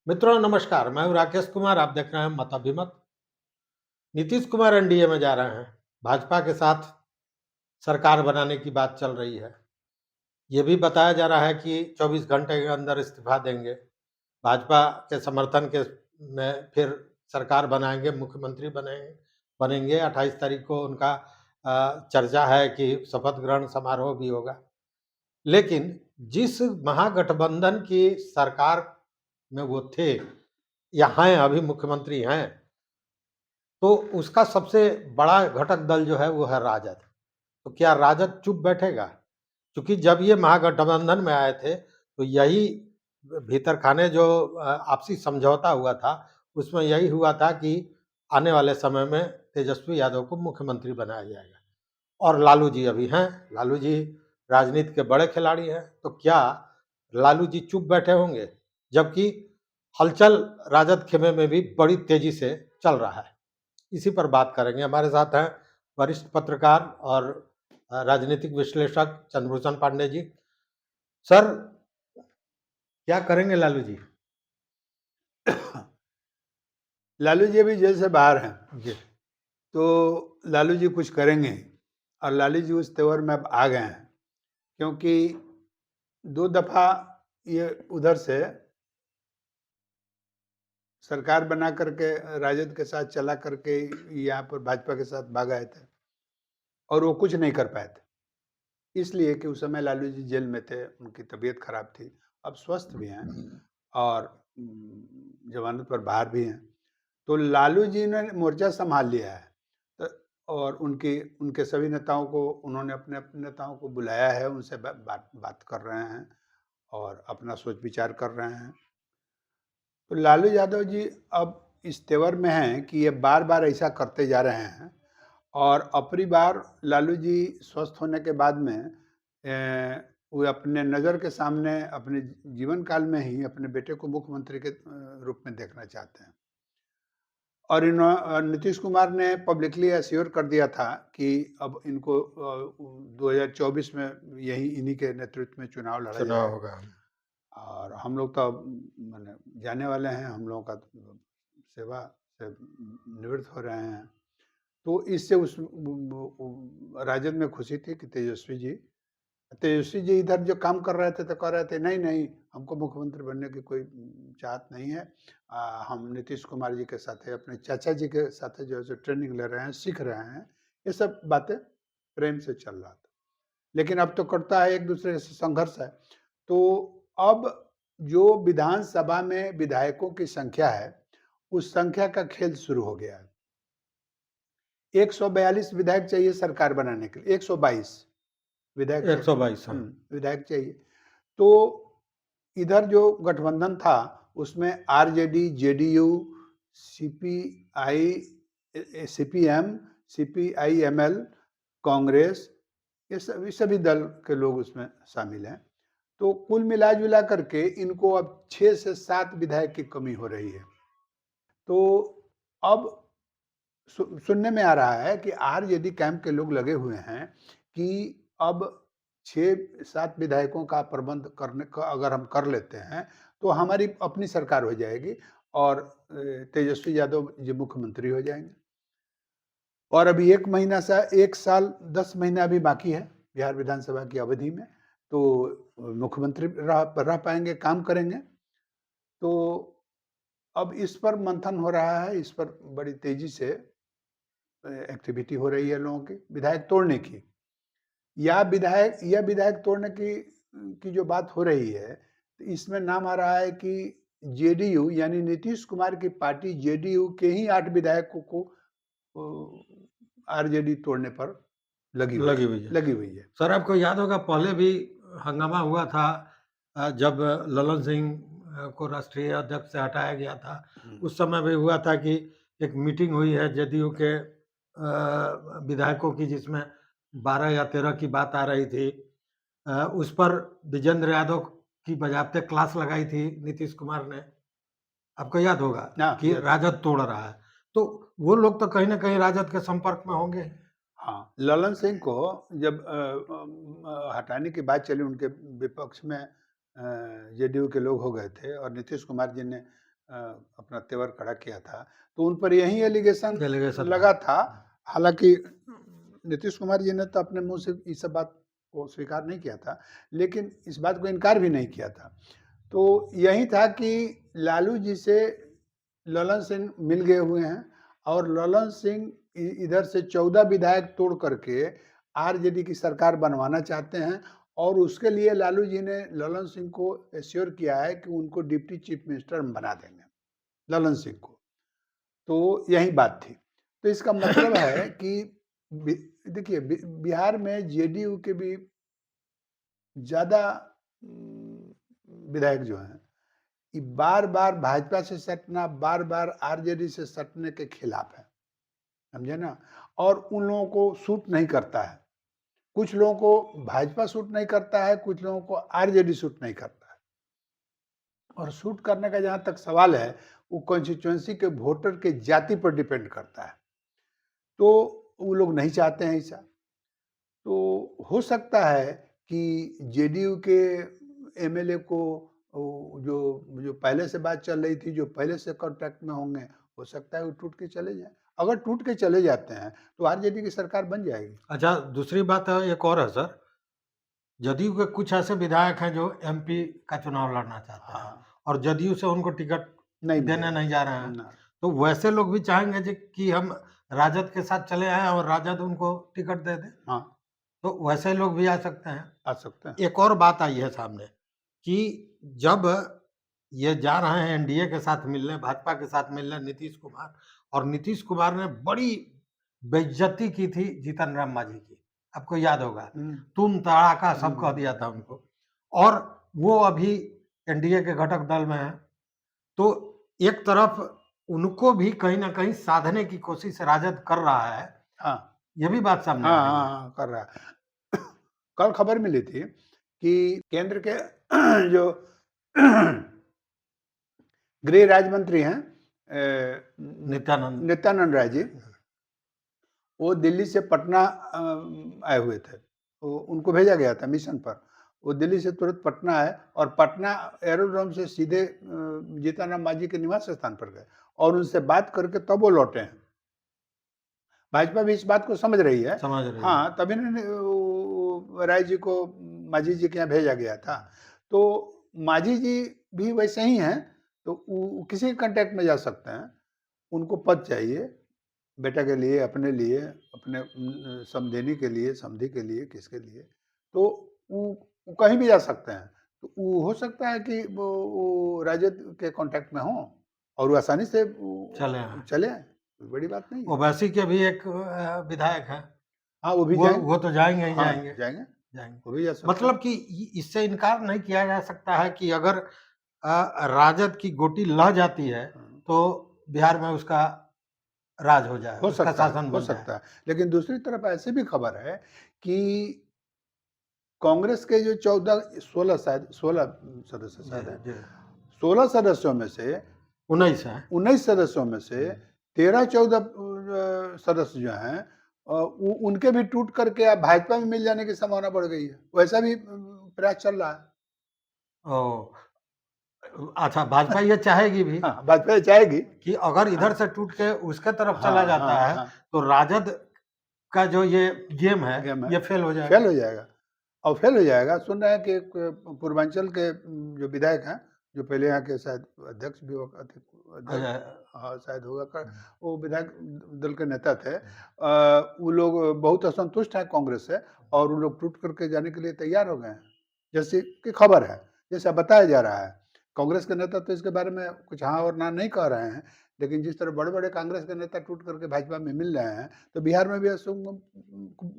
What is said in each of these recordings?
मित्रों नमस्कार, मैं हूँ राकेश कुमार। आप देख रहे हैं मत अभिमत। नीतीश कुमार एनडीए में जा रहे हैं। भाजपा के साथ सरकार बनाने की बात चल रही है। ये भी बताया जा रहा है कि 24 घंटे के अंदर इस्तीफा देंगे। भाजपा के समर्थन के में फिर सरकार बनाएंगे, मुख्यमंत्री बनेंगे बनेंगे 28 तारीख को उनका चर्चा है कि शपथ ग्रहण समारोह भी होगा। लेकिन जिस महागठबंधन की सरकार में वो थे या हैं, अभी मुख्यमंत्री हैं, तो उसका सबसे बड़ा घटक दल जो है वो है राजद। तो क्या राजद चुप बैठेगा? क्योंकि जब ये महागठबंधन में आए थे, तो यही भीतर खाने जो आपसी समझौता हुआ था, उसमें यही हुआ था कि आने वाले समय में तेजस्वी यादव को मुख्यमंत्री बनाया जाएगा। और लालू जी अभी हैं, लालू जी राजनीति के बड़े खिलाड़ी हैं, तो क्या लालू जी चुप बैठे होंगे? जबकि हलचल राजद खेमे में भी बड़ी तेजी से चल रहा है। इसी पर बात करेंगे। हमारे साथ हैं वरिष्ठ पत्रकार और राजनीतिक विश्लेषक चंद्रभूषण पांडे जी। सर, क्या करेंगे लालू जी? लालू जी अभी जेल से बाहर हैं, जी। तो लालू जी कुछ करेंगे और लालू जी उस तेवर में अब आ गए हैं, क्योंकि 2 दफ़ा ये उधर से सरकार बना करके राजद के साथ चला करके यहाँ पर भाजपा के साथ भाग आए थे और वो कुछ नहीं कर पाए थे। इसलिए कि उस समय लालू जी जेल में थे, उनकी तबीयत खराब थी। अब स्वस्थ भी हैं और जमानत पर बाहर भी हैं। तो लालू जी ने मोर्चा संभाल लिया है। तो और उनके सभी नेताओं को उन्होंने अपने नेताओं को बुलाया है, उनसे बात कर रहे हैं और अपना सोच विचार कर रहे हैं। तो लालू यादव जी अब इस तेवर में हैं कि ये बार-बार ऐसा करते जा रहे हैं और अपनी बार लालू जी स्वस्थ होने के बाद में वो अपने नज़र के सामने अपने जीवन काल में ही अपने बेटे को मुख्यमंत्री के रूप में देखना चाहते हैं। और नीतीश कुमार ने पब्लिकली एश्योर कर दिया था कि अब इनको 2024 में यही इन्हीं के नेतृत्व में चुनाव लड़ा चुनाव जाएगा होगा। और हम लोग तो अब माने जाने वाले हैं, हम लोगों का तो सेवा से निवृत्त हो रहे हैं। तो इससे उस राजद में खुशी थी कि तेजस्वी जी इधर जो काम कर रहे थे तो कह रहे थे नहीं नहीं, हमको मुख्यमंत्री बनने की कोई चाहत नहीं है। हम नीतीश कुमार जी के साथ है, अपने चाचा जी के साथ जो है सो ट्रेनिंग ले रहे हैं, सीख रहे हैं। ये सब बातें प्रेम से चल रहा था, लेकिन अब तो करता है एक दूसरे से संघर्ष है। तो अब जो विधानसभा में विधायकों की संख्या है, उस संख्या का खेल शुरू हो गया है। 142 विधायक चाहिए सरकार बनाने के लिए, 122 विधायक चाहिए। 122। हाँ। विधायक चाहिए। तो इधर जो गठबंधन था उसमें RJD, JDU, CPI, CPM, CPIML, Congress, ये सभी दल के लोग उसमें शामिल हैं। तो कुल मिला-जुला करके इनको अब 6 से 7 विधायक की कमी हो रही है। तो अब सुनने में आ रहा है कि आरजेडी कैंप के लोग लगे हुए हैं कि अब 6-7 विधायकों का प्रबंध करने का अगर हम कर लेते हैं, तो हमारी अपनी सरकार हो जाएगी और तेजस्वी यादव जी मुख्यमंत्री हो जाएँगे। और अभी 1 साल 10 महीना अभी बाकी है बिहार विधानसभा की अवधि में, तो मुख्यमंत्री रह पाएँगे, काम करेंगे। तो अब इस पर मंथन हो रहा है, इस पर बड़ी तेज़ी से एक्टिविटी हो रही है लोगों की, विधायक तोड़ने की। यह विधायक तोड़ने की जो बात हो रही है, तो इसमें नाम आ रहा है कि जेडीयू यानी नीतीश कुमार की पार्टी जेडीयू के ही 8 विधायकों को आरजेडी तोड़ने पर लगी हुई है। लगी हुई है। सर, आपको याद होगा पहले भी हंगामा हुआ था जब ललन सिंह को राष्ट्रीय अध्यक्ष से हटाया गया था। उस समय भी हुआ था कि एक मीटिंग हुई है जदयू के विधायकों की, जिसमें 12 या 13 की बात आ रही थी। उस पर विजेंद्र यादव की बजाबते क्लास लगाई थी नीतीश कुमार ने। आपको याद होगा कि राजद तोड़ रहा है, तो वो लोग तो कहीं न कहीं राजद के संपर्क में होंगे। हाँ, ललन सिंह को जब हटाने की बात चली, उनके विपक्ष में जेडीयू के लोग हो गए थे और नीतीश कुमार जी ने अपना तेवर खड़ा किया था, तो उन पर यही एलिगेशन डेलीगेशन लगा था। हालांकि नीतीश कुमार जी ने तो अपने मुंह से इस सब बात को स्वीकार नहीं किया था, लेकिन इस बात को इनकार भी नहीं किया था। तो यही था कि लालू जी से ललन सिंह मिल गए हुए हैं और ललन सिंह इधर से 14 विधायक तोड़ करके आरजेडी की सरकार बनवाना चाहते हैं और उसके लिए लालू जी ने ललन सिंह को एश्योर किया है कि उनको डिप्टी चीफ मिनिस्टर बना देंगे, ललन सिंह को। तो यही बात थी। तो इसका मतलब है कि देखिए बिहार में जेडीयू के भी ज्यादा विधायक जो हैं बार बार भाजपा से सटना, बार बार आरजेडी से सटने के खिलाफ है, समझे ना। और उन लोगों को सूट नहीं करता है, कुछ लोगों को भाजपा सूट नहीं करता है, कुछ लोगों को आरजेडी सूट नहीं करता है। और सूट करने का जहां तक सवाल है वो कॉन्स्टिट्यूएंसी के वोटर के जाति पर डिपेंड करता है, तो वो लोग नहीं चाहते हैं ऐसा। तो हो सकता है कि जेडीयू के एमएलए को जो जो पहले से बात चल रही थी, जो पहले से कॉन्ट्रैक्ट में होंगे, हो सकता है वो टूट के चले जाएं। अगर टूट के चले जाते हैं तो आरजेडी की सरकार बन जाएगी। अच्छा, दूसरी बात एक और है सर, जदयू के कुछ ऐसे विधायक हैं जो एमपी का चुनाव लड़ना चाहते हैं और जदयू से उनको टिकट नहीं देने मिलेगा। नहीं जा रहे हैं, ना। तो वैसे लोग भी चाहेंगे कि हम राजद के साथ चले आए और राजद उनको टिकट दे दे, हाँ, तो वैसे लोग भी आ सकते हैं। आ सकते हैं। एक और बात आई है सामने कि जब ये जा रहे हैं एनडीए के साथ मिलने, भाजपा के साथ मिलने नीतीश कुमार, और नीतीश कुमार ने बड़ी बेइज्जती की थी जीतन राम मांझी की, आपको याद होगा, तुम तड़ाका सब कह दिया था उनको, और वो अभी एनडीए के घटक दल में है। तो एक तरफ उनको भी कहीं ना कहीं साधने की कोशिश राजद कर रहा है। हाँ, ये भी बात सामने हाँ, आ रही है। हाँ, कर रहा है। कल खबर मिली थी कि केंद्र के जो गृह राज्य मंत्री हैं नित्यानंद राय जी, वो दिल्ली से पटना आए हुए थे, तो उनको भेजा गया था मिशन पर। वो दिल्ली से तुरंत पटना आए और पटना एरोड्रोम से सीधे जीतन राम मांझी के निवास स्थान पर गए और उनसे बात करके तब वो लौटे हैं। भाजपा भी इस बात को समझ रही है, हाँ, तभी राय जी को मांझी जी के यहाँ भेजा गया था। तो मांझी जी भी वैसे ही हैं, तो वो किसी कांटेक्ट में जा सकते हैं। उनको पद चाहिए बेटा के लिए, अपने लिए, अपने समझेनी के लिए, समझी के लिए, किसके लिए, तो वो कहीं भी जा सकते हैं। तो वो हो सकता है कि वो राजद के कांटेक्ट में हो और वो आसानी से चले आए, बड़ी बात नहीं है। ओवैसी के भी एक विधायक हैं, हाँ, वो भी वो तो जाएंगे ही हाँ, जाएंगे। वो भी जा सकते मतलब कि इससे इनकार नहीं किया जा सकता है कि अगर राजद की गोटी लह जाती है तो बिहार में उसका राज हो जाए, उसका शासन हो सकता है। लेकिन दूसरी तरफ ऐसी भी खबर है कि कांग्रेस के जो 16 सदस्य शायद है, 16 सदस्यों में से 19 सदस्यों में से 13-14 सदस्य जो हैं उनके भी टूट करके अब भाजपा में मिल जाने की संभावना बढ़ गई है। वैसा भी प्रयास चल रहा है। अच्छा, भाजपा ये चाहेगी भी, हाँ, भाजपा ये चाहेगी कि अगर इधर से टूट के उसके तरफ चला जाता है तो राजद का जो ये गेम है ये फेल हो जाएगा। और फेल हो जाएगा। सुन रहे हैं कि पूर्वांचल के जो विधायक हैं, जो पहले यहाँ के शायद अध्यक्ष भी हाँ शायद होगा, वो विधायक दल के नेता थे, वो लोग बहुत असंतुष्ट हैं कांग्रेस से और वो लोग टूट करके जाने के लिए तैयार हो गए हैं, जैसे कि खबर है, जैसा बताया जा रहा है। कांग्रेस के नेता तो इसके बारे में कुछ हाँ और ना नहीं कह रहे हैं, लेकिन जिस तरह बड़े बड़े कांग्रेस के नेता टूट करके भाजपा में मिल रहे हैं, तो बिहार में भी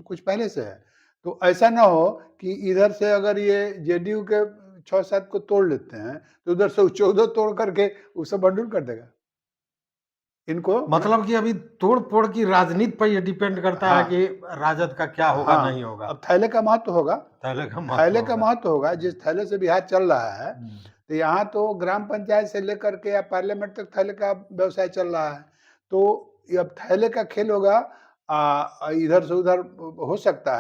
कुछ पहले से है। तो ऐसा ना हो कि इधर से अगर ये जेडीयू के 6-7 को तोड़ लेते हैं तो उधर से 14 तोड़ करके उसे बंडल कर देगा इनको। मतलब कि अभी तोड़ फोड़ की राजनीति पर ये डिपेंड करता है कि राजद का क्या होगा, नहीं होगा। अब थैले का महत्व होगा, थैले का महत्व होगा। जिस थैले से बिहार चल रहा है, तो यहाँ तो ग्राम पंचायत से लेकर के या पार्लियामेंट तक थैले का व्यवसाय चल रहा है। तो अब थैले का खेल होगा, इधर से उधर हो सकता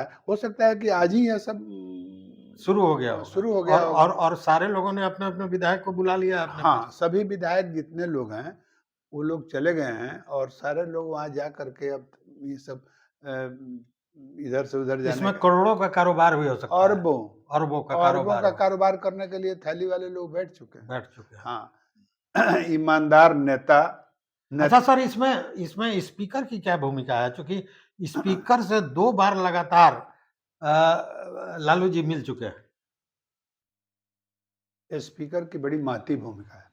है कि आज ही यह सब शुरू हो गया होगा। शुरू हो गया होगा। और सारे लोगों ने अपने अपने विधायक को बुला लिया अपने हाँ, पास। सभी विधायक जितने लोग हैं, वो लोग चले गए हैं और सारे लोग वहाँ जा करके अब ये सब इधर से उधर जाने इसमें का करोड़ों का कारोबार भी हो सकता है। अरबों अरबों का अरबों कारोबार का हो- कारोबार करने के लिए थैली वाले लोग बैठ चुके हैं। बैठ चुके हैं। हाँ ईमानदार नेता अच्छा सर, इसमें इसमें स्पीकर की क्या भूमिका है? क्योंकि स्पीकर से 2 बार लगातार लालू जी मिल चुके हैं। स्पीकर की बड़ी महती भूमिका है।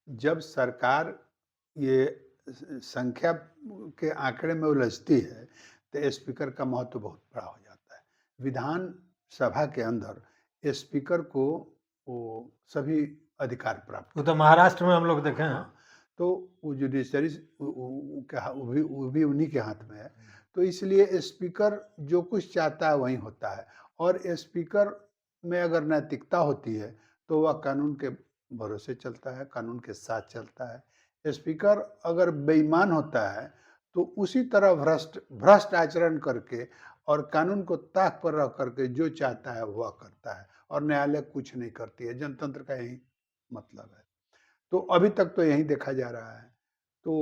जब सरकार ये संख्या के आंकड़े में उलझती है, तो स्पीकर का महत्व बहुत बड़ा हो जाता है। विधान सभा के अंदर स्पीकर को वो सभी अधिकार प्राप्त वो तो महाराष्ट्र में हम लोग देखे हैं। तो वो जुडिशरी वो भी उन्हीं के हाथ में है। तो इसलिए स्पीकर जो कुछ चाहता है वही होता है, और स्पीकर में अगर नैतिकता होती है तो वह कानून के भरोसे चलता है, कानून के साथ चलता है। स्पीकर अगर बेईमान होता है तो उसी तरह भ्रष्ट आचरण करके और कानून को ताक पर रख करके जो चाहता है वह करता है, और न्यायालय कुछ नहीं करती है। जनतंत्र का यही मतलब है। तो अभी तक तो यही देखा जा रहा है। तो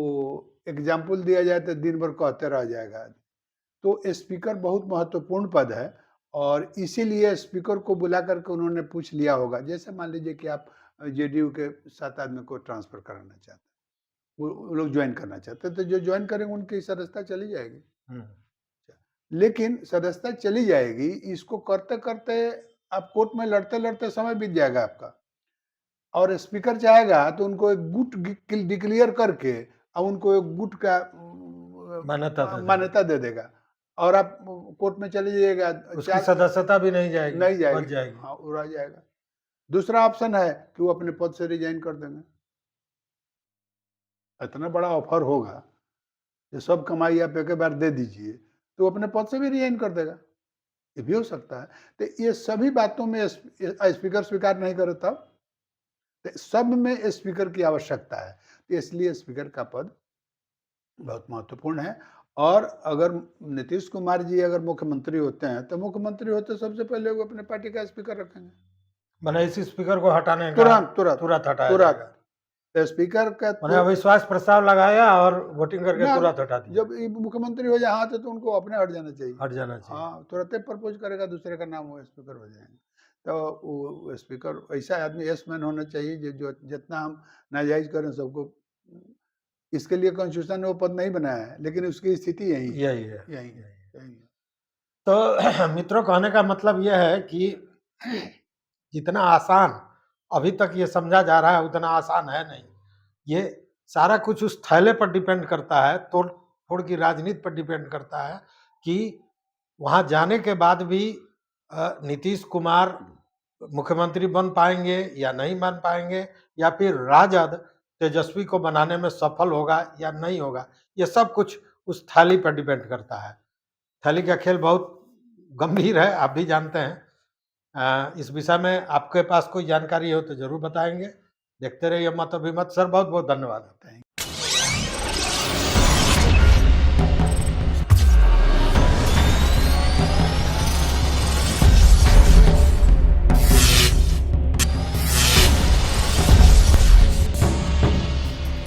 एग्जाम्पल दिया जाए तो दिन भर कहते रह जाएगा। तो स्पीकर बहुत महत्वपूर्ण पद है, और इसीलिए स्पीकर को बुला करके उन्होंने पूछ लिया होगा। जैसे मान लीजिए कि आप जेडीयू के 7 आदमी को ट्रांसफर कराना चाहते हैं, वो लोग ज्वाइन करना चाहते हैं, तो जो ज्वाइन करेंगे उनकी सदस्यता चली जाएगी। लेकिन सदस्यता चली जाएगी, इसको करते करते आप कोर्ट में लड़ते लड़ते समय बीत जाएगा आपका, और स्पीकर चाहेगा तो उनको एक गुट डिक्लेयर करके और उनको एक गुट का मान्यता दे देगा, और आप कोर्ट में चले जाइएगा। उसकी सदस्यता भी नहीं जाएगी, नहीं जाएगी, बच जाएगी। हाँ, उड़ा जाएगा। दूसरा ऑप्शन है कि वो अपने पद से रिजाइन कर देंगे। इतना बड़ा ऑफर होगा कि सब कमाई आप एक बार दे दीजिए, तो अपने पद से भी रिजाइन कर देगा। ये भी हो सकता है। तो ये सभी बातों में स्पीकर स्वीकार नहीं करे तब तो सब में स्पीकर की आवश्यकता है। तो इसलिए स्पीकर का पद बहुत महत्वपूर्ण है। और अगर नीतीश कुमार जी अगर मुख्यमंत्री होते हैं तो मुख्यमंत्री होते सबसे पहले वो अपने पार्टी का स्पीकर रखेंगे। मैंने इसी स्पीकर को हटाने का तुरंत हटाया तुरंत जाएगा। स्पीकर का मैंने अविश्वास प्रस्ताव लगाया और वोटिंग करके ना, तुरंत हटा दिया। जब ये मुख्यमंत्री हो जाए हाथ तो उनको अपने हट जाना चाहिए। हट जाना चाहिए। हाँ, तुरंत प्रपोज करेगा, दूसरे का नाम वो स्पीकर हो जाएंगे। तो वो स्पीकर ऐसा आदमी यस मैन होना चाहिए जो जितना हम नाजायज करें सबको। इसके लिए कॉन्स्टिट्यूशन ने वो पद नहीं बनाया है, लेकिन उसकी स्थिति यही है। यही है। तो मित्रों, कहने का मतलब यह है कि जितना आसान अभी तक ये समझा जा रहा है उतना आसान है नहीं। ये सारा कुछ उस थैले पर डिपेंड करता है, तोड़ फोड़ की राजनीति पर डिपेंड करता है कि वहां जाने के बाद भी नीतीश कुमार मुख्यमंत्री बन पाएंगे या नहीं बन पाएंगे, या फिर राजद तेजस्वी को बनाने में सफल होगा या नहीं होगा। ये सब कुछ उस थाली पर डिपेंड करता है। थाली का खेल बहुत गंभीर है, आप भी जानते हैं। इस विषय में आपके पास कोई जानकारी हो तो जरूर बताएंगे। देखते रहिए मत अभिमत। सर, बहुत बहुत धन्यवाद।